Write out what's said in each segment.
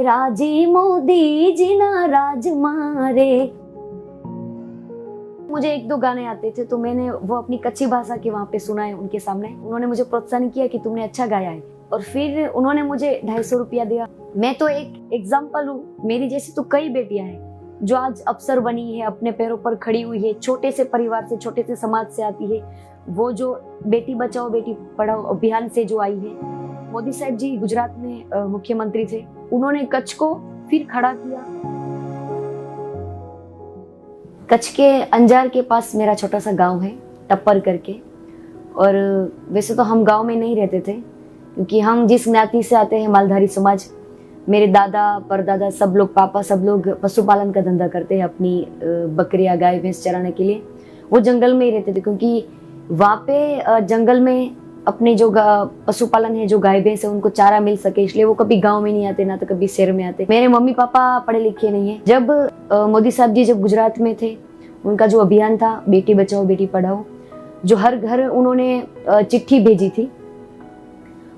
राजी मोदी जी ना राज मारे। मुझे एक दो गाने आते थे तो मैंने वो अपनी कच्ची भाषा के वहाँ पे सुनाए उनके सामने। उन्होंने मुझे प्रोत्साहन किया कि तुमने अच्छा गाया है, और फिर उन्होंने मुझे 250 रुपया दिया। मैं तो एक एग्जाम्पल हूँ, मेरी जैसी तो कई बेटियां हैं जो आज अफसर बनी है, अपने पैरों पर खड़ी हुई है, छोटे से परिवार से, छोटे से समाज से आती है। वो जो बेटी बचाओ बेटी पढ़ाओ अभियान से जो आई है। मोदी साहब जी गुजरात में मुख्यमंत्री थे, उन्होंने कच्छ को फिर खड़ा किया। कच्छ के अंजार के पास मेरा छोटा सा गांव है, टप्पर करके। और वैसे तो हम गांव में नहीं रहते थे, क्योंकि हम जिस ज्ञाति से आते हैं मालधारी समाज, मेरे दादा परदादा सब लोग, पापा सब लोग पशुपालन का धंधा करते हैं, अपनी बकरियां गाय भैंस चराने के लिए। वो जंगल में ही रहते थे, क्योंकि वहाँ पे जंगल में अपने जो पशुपालन है, जो गाय भैंस है, उनको चारा मिल सके, इसलिए वो कभी गांव में नहीं आते, ना तो कभी शहर में आते। मेरे मम्मी पापा पढ़े लिखे नहीं है। जब मोदी साहब जी जब गुजरात में थे, उनका जो अभियान था बेटी बचाओ बेटी पढ़ाओ, जो हर घर उन्होंने चिट्ठी भेजी थी,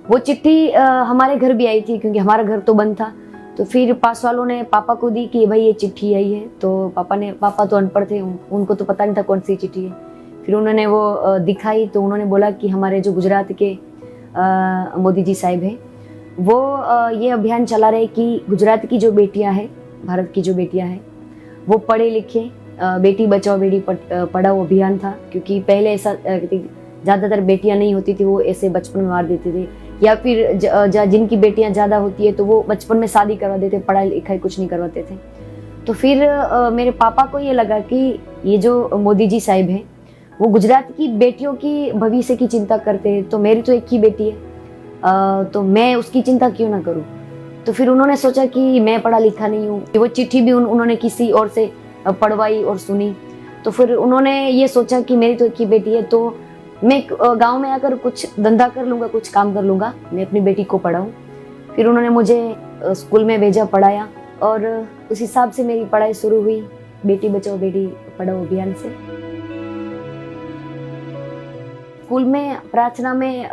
वो चिट्ठी हमारे घर भी आई थी, क्योंकि हमारा घर तो बंद था। तो फिर पास वालों ने पापा को दी कि भाई ये चिट्ठी आई है। तो पापा तो अनपढ़ थे, उनको तो पता नहीं था कौन सी चिट्ठी है। फिर उन्होंने वो दिखाई, तो उन्होंने बोला कि हमारे जो गुजरात के मोदी जी साहब हैं, वो ये अभियान चला रहे कि गुजरात की जो बेटियां हैं, भारत की जो बेटियां हैं, वो पढ़े लिखे, बेटी बचाओ बेटी पढ़ाओ अभियान था। क्योंकि पहले ऐसा ज़्यादातर बेटियां नहीं होती थी, वो ऐसे बचपन में मार देते थे, या फिर जिनकी बेटियां ज़्यादा होती है तो वो बचपन में शादी करवा देते, पढ़ाई लिखाई कुछ नहीं करवाते थे। तो फिर मेरे पापा को ये लगा कि ये जो मोदी जी साहब हैं, वो गुजरात की बेटियों की भविष्य की चिंता करते हैं, तो मेरी तो एक ही बेटी है, तो मैं उसकी चिंता क्यों ना करूं। तो फिर उन्होंने सोचा कि मैं पढ़ा लिखा नहीं हूँ, वो चिट्ठी भी उन्होंने किसी और से पढ़वाई और सुनी। तो फिर उन्होंने ये सोचा कि मेरी तो एक ही बेटी है, तो मैं गांव में आकर कुछ धंधा कर लूँगा, कुछ काम कर लूँगा, मैं अपनी बेटी को पढ़ाऊँ। फिर उन्होंने मुझे स्कूल में भेजा, पढ़ाया, और उस हिसाब से मेरी पढ़ाई शुरू हुई बेटी बचाओ बेटी पढ़ाओ अभियान से। स्कूल में प्रार्थना में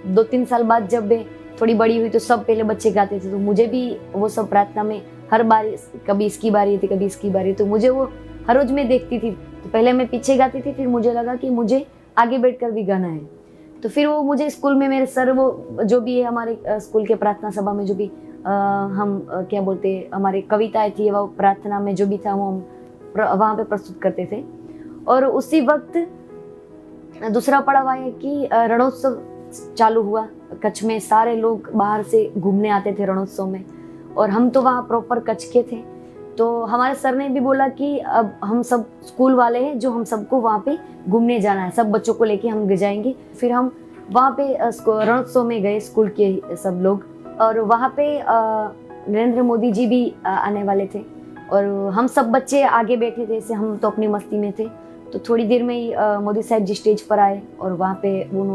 2-3 साल बाद जब मैं थोड़ी बड़ी हुई, तो सब पहले बच्चे गाते थे, तो मुझे भी वो सब प्रार्थना में हर बार, कभी इसकी बारी थी, कभी इसकी बारी, तो मुझे वो हर रोज मैं देखती थी। तो पहले मैं पीछे गाती थी, फिर मुझे लगा कि मुझे आगे बैठकर भी गाना है। तो फिर वो मुझे स्कूल में मेरे सर, वो जो भी है हमारे स्कूल के प्रार्थना सभा में, जो भी हम क्या बोलते हैं, हमारे कविताएं थी, वो प्रार्थना में जो भी था वो हम वहाँ पे प्रस्तुत करते थे। और उसी वक्त दूसरा पड़ाव आया कि रणोत्सव चालू हुआ। कच्छ में सारे लोग बाहर से घूमने आते थे रणोत्सव में, और हम तो वहाँ प्रॉपर कच्छ के थे। तो हमारे सर ने भी बोला कि अब हम सब स्कूल वाले हैं, जो हम सबको वहाँ पे घूमने जाना है, सब बच्चों को लेके हम जाएंगे। फिर हम वहाँ पे रणोत्सव में गए, स्कूल के सब लोग, और वहाँ पे नरेंद्र मोदी जी भी आने वाले थे, और हम सब बच्चे आगे बैठे थे, ऐसे हम तो अपनी मस्ती में थे। तो थोड़ी देर में ही मोदी साहब जी स्टेज पर आए, और वहाँ पे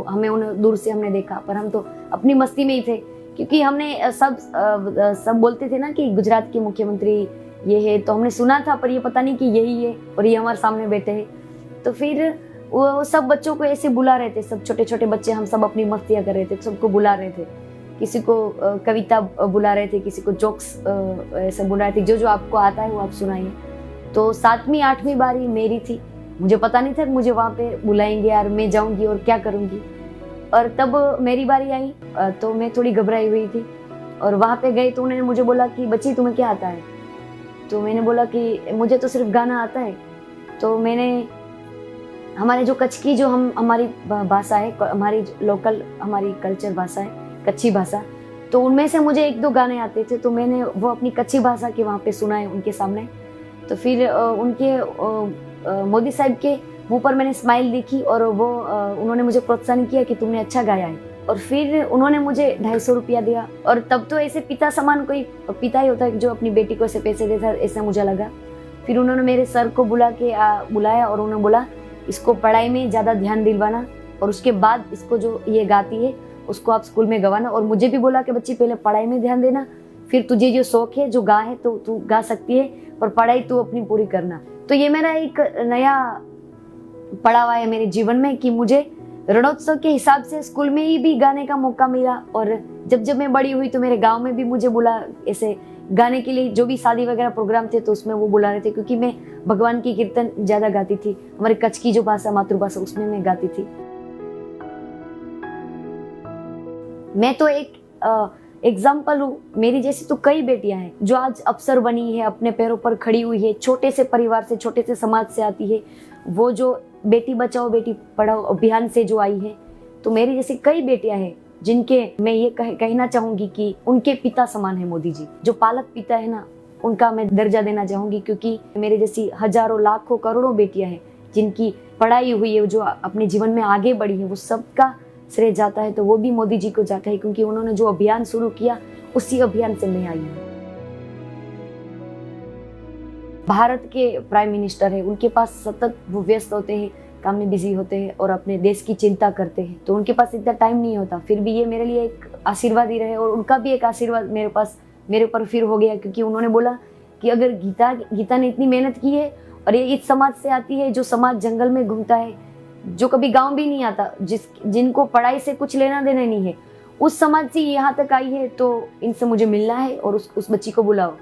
हमें उन्हें दूर से हमने देखा, पर हम तो अपनी मस्ती में ही थे, क्योंकि हमने सब बोलते थे ना कि गुजरात के मुख्यमंत्री ये है, तो हमने सुना था, पर ये पता नहीं कि यही है, और ये हमारे सामने बैठे हैं। तो फिर वो सब बच्चों को ऐसे बुला रहे थे, सब छोटे छोटे बच्चे, हम सब अपनी मस्तियाँ कर रहे थे, सबको बुला रहे थे, किसी को कविता बुला रहे थे, किसी को जोक्स ऐसे बुला रहे थे, जो जो आपको आता है वो आप सुनाइए। तो 7वीं 8वीं बारी मेरी थी, मुझे पता नहीं था कि मुझे वहाँ पे बुलाएंगे यार, मैं जाऊँगी और क्या करूँगी। और तब मेरी बारी आई, तो मैं थोड़ी घबराई हुई थी, और वहाँ पे गई तो उन्होंने मुझे बोला कि बच्ची तुम्हें क्या आता है। तो मैंने बोला कि मुझे तो सिर्फ गाना आता है। तो मैंने हमारे जो कच्छ की जो हमारी भाषा है, हमारी लोकल हमारी कल्चर भाषा है, कच्ची भाषा, तो उनमें से मुझे 1-2 गाने आते थे, तो मैंने वो अपनी कच्ची भाषा के वहाँ पे सुनाए उनके सामने। तो फिर उनके मोदी साहब के मुंह पर मैंने स्माइल देखी, और वो उन्होंने मुझे प्रोत्साहन किया कि तुमने अच्छा गाया है। और फिर उन्होंने मुझे 250 रुपया दिया, और तब तो ऐसे पिता समान कोई पिता ही होता है जो अपनी बेटी को ऐसे पैसे देता है, ऐसा मुझे लगा। फिर उन्होंने मेरे सर को बुलाया, और उन्होंने बोला इसको पढ़ाई में ज़्यादा ध्यान दिलवाना, और उसके बाद इसको जो ये गाती है उसको आप स्कूल में गवाना। और मुझे भी बोला कि बच्ची पहले पढ़ाई में ध्यान देना, फिर तुझे जो शौक है, जो गा है, तो तू गा सकती है, पर पढ़ाई तू अपनी पूरी करना। तो ये मेरा एक नया पड़ाव आया मेरे जीवन में कि मुझे रणोत्सव के हिसाब से स्कूल में ही भी गाने का मौका मिला। और जब मैं बड़ी हुई तो मेरे गांव में भी मुझे बोला, ऐसे गाने के लिए जो भी शादी वगैरह प्रोग्राम थे तो उसमें वो बुला रहे थे, क्योंकि मैं भगवान की कीर्तन ज़्यादा गाती थी। हमारे कच्छ की जो भाषा मातृभाषा उसमें मैं गाती थी। मैं तो एक एग्जाम्पल हूँ, मेरी जैसी तो कई बेटियां हैं जो आज अफसर बनी है, अपने पैरों पर खड़ी हुई है, छोटे से परिवार से, छोटे से समाज से आती है। वो जो बेटी बचाओ बेटी पढ़ाओ अभियान से जो आई है, तो मेरी जैसी कई बेटियां हैं जिनके मैं ये कहना चाहूंगी कि उनके पिता समान है मोदी जी। जो पालक पिता है ना, उनका मैं दर्जा देना चाहूंगी, क्योंकि मेरे जैसी हजारों लाखों करोड़ों बेटियां हैं जिनकी पढ़ाई हुई है, जो अपने जीवन में आगे बढ़ी है, वो सबका श्रेय जाता है तो वो भी मोदी जी को जाता है, क्योंकि उन्होंने जो अभियान शुरू किया उसी अभियान से मैं आई हूँ। भारत के प्राइम मिनिस्टर है, उनके पास सतत वो व्यस्त होते हैं, काम में बिजी होते हैं और अपने देश की चिंता करते हैं, तो उनके पास इतना टाइम नहीं होता। फिर भी ये मेरे लिए एक आशीर्वाद ही रहे, और उनका भी एक आशीर्वाद मेरे ऊपर फिर हो गया, क्योंकि उन्होंने बोला कि अगर गीता ने इतनी मेहनत की है और ये इस समाज से आती है जो समाज जंगल में घूमता है, जो कभी गांव भी नहीं आता, जिनको पढ़ाई से कुछ लेना देना नहीं है, उस समाज से यहाँ तक आई है, तो इनसे मुझे मिलना है और उस बच्ची को बुलाओ।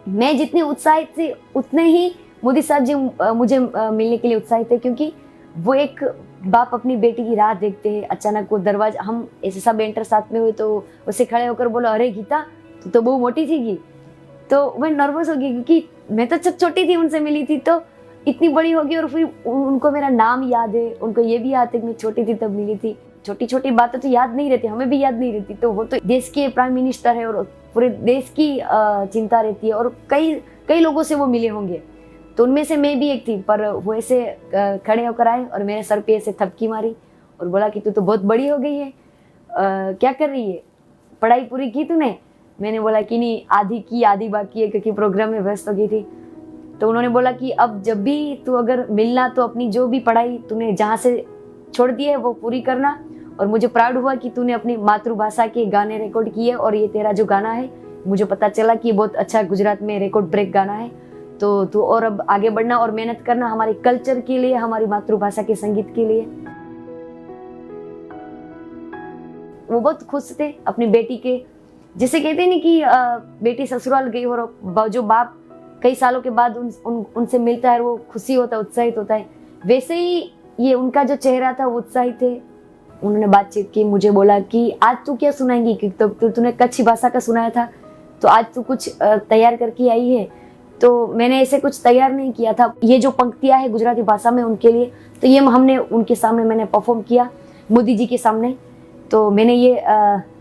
मैं जितने उत्साहित थी उतने ही मोदी साहब जी मुझे मिलने के लिए उत्साहित थे, क्योंकि वो एक बाप अपनी बेटी की राह देखते हैं। अचानक वो दरवाजा, हम ऐसे सब एंटर साथ में हुए, तो उसे खड़े होकर बोला, अरे गीता तू तो बहुत मोटी थी। तो मैं नर्वस हो गई, क्योंकि मैं तो जब छोटी थी उनसे मिली थी, तो इतनी बड़ी होगी और फिर उनको मेरा नाम याद है, उनको ये भी याद है कि मैं छोटी थी तब मिली थी। छोटी छोटी बातें तो याद नहीं रहती, हमें भी याद नहीं रहती, तो वो तो देश के प्राइम मिनिस्टर है और पूरे देश की चिंता रहती है, और कई लोगों से वो मिले होंगे, तो उनमें से मैं भी एक थी। पर वो ऐसे खड़े होकर आए और मेरे सर पे ऐसे थपकी मारी और बोला कि तू तो बहुत बड़ी हो गई है, क्या कर रही है, पढ़ाई पूरी की तूने? मैंने बोला कि नहीं, आधी बाकी है, क्योंकि प्रोग्राम में व्यस्त हो गई थी। तो उन्होंने बोला कि अब जब भी तू अगर मिलना तो अपनी जो भी पढ़ाई तूने जहाँ से छोड़ दी है वो पूरी करना, और मुझे प्राउड हुआ कि तूने अपनी मातृभाषा के गाने रिकॉर्ड किए, और ये तेरा जो गाना है मुझे पता चला कि बहुत अच्छा गुजरात में रिकॉर्ड ब्रेक गाना है, तो तू और अब आगे बढ़ना और मेहनत करना हमारे कल्चर के लिए, हमारी मातृभाषा के संगीत के लिए। वो बहुत खुश थे अपनी बेटी के, जिसे कहते नहीं कि बेटी ससुराल गई और जो बाप कई सालों के बाद उनसे मिलता है, वो खुशी होता है, उत्साहित होता है, वैसे ही ये उनका जो चेहरा था वो उत्साहित थे। उन्होंने बातचीत की, मुझे बोला कि आज तू क्या सुनाएंगी, क्योंकि तूने कच्छी भाषा का सुनाया था, तो आज तू कुछ तैयार करके आई है। तो मैंने ऐसे कुछ तैयार नहीं किया था, ये जो पंक्तियां है गुजराती भाषा में उनके लिए, तो ये हमने उनके सामने मैंने परफॉर्म किया, मोदी जी के सामने। तो मैंने ये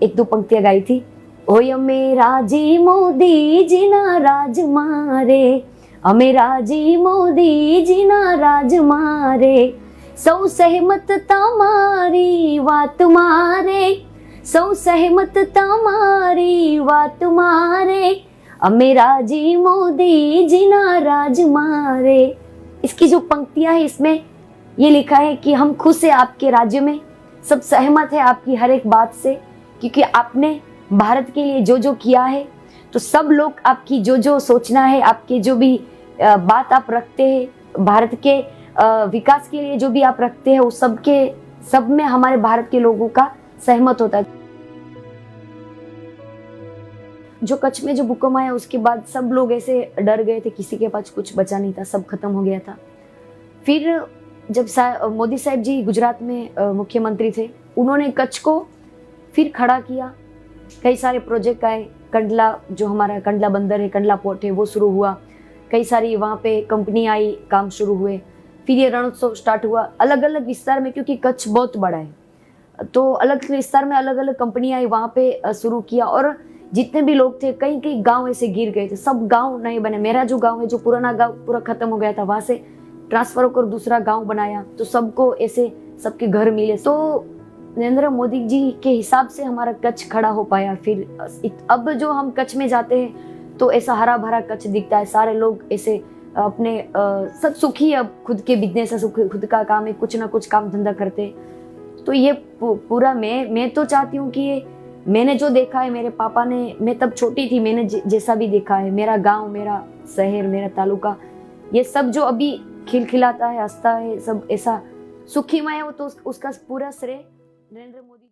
एक दो पंक्तियां गाई थी। ओय अमे राजी मोदी जी ना राज मारे, अमे राजी मोदी जी ना राज मारे, सौ सहमत तमारी वात मारे, सौ सहमत तमारी वात मारे, अमे राजी मोदी जी ना राज मारे। इसकी जो पंक्तियां है, इसमें ये लिखा है कि हम खुश है आपके राज्य में, सब सहमत है आपकी हर एक बात से, क्योंकि आपने भारत के लिए जो जो किया है, तो सब लोग आपकी जो जो सोचना है, आपके जो भी बात आप रखते हैं, भारत के विकास के लिए जो भी आप रखते हैं, वो सब में हमारे भारत के लोगों का सहमत होता है। जो कच्छ में जो भूकंप आया उसके बाद सब लोग ऐसे डर गए थे, किसी के पास कुछ बचा नहीं था, सब खत्म हो गया था। फिर जब मोदी साहब जी गुजरात में मुख्यमंत्री थे, उन्होंने कच्छ को फिर खड़ा किया, कई सारे प्रोजेक्ट आए, कंडला जो हमारा कंडला बंदर है, कंडला पोर्ट है, वो शुरू हुआ, कई सारी वहाँ पे कंपनी आई, काम शुरू हुए। फिर ये रणोत्सव स्टार्ट हुआ अलग अलग विस्तार में, क्योंकि कच्छ बहुत बड़ा है, तो अलग विस्तार में अलग अलग कंपनी आई, वहाँ पे शुरू किया, और जितने भी लोग थे, कई कई गांव ऐसे गिर गए थे, सब गांव नए बने। मेरा जो गांव है, जो पुराना गांव पूरा खत्म हो गया था, वहाँ से ट्रांसफर होकर दूसरा गांव बनाया, तो सबको ऐसे सबके घर मिले। तो नरेंद्र मोदी जी के हिसाब से हमारा कच्छ खड़ा हो पाया। फिर अब जो हम कच्छ में जाते हैं तो ऐसा हरा भरा कच्छ दिखता है, सारे लोग ऐसे अपने सब सुखी, अब खुद के बिजनेस है, खुद का काम है, कुछ ना कुछ काम धंधा करते हैं। तो ये पूरा मैं तो चाहती हूँ कि ये मैंने जो देखा है, मेरे पापा ने, मैं तब छोटी थी, मैंने जैसा भी देखा है, मेरा गांव, मेरा शहर, मेरा तालुका, ये सब जो अभी खिलखिलाता है, हंसता है, सब ऐसा सुखीमय है, वो तो उसका पूरा श्रेय नरेंद्र मोदी।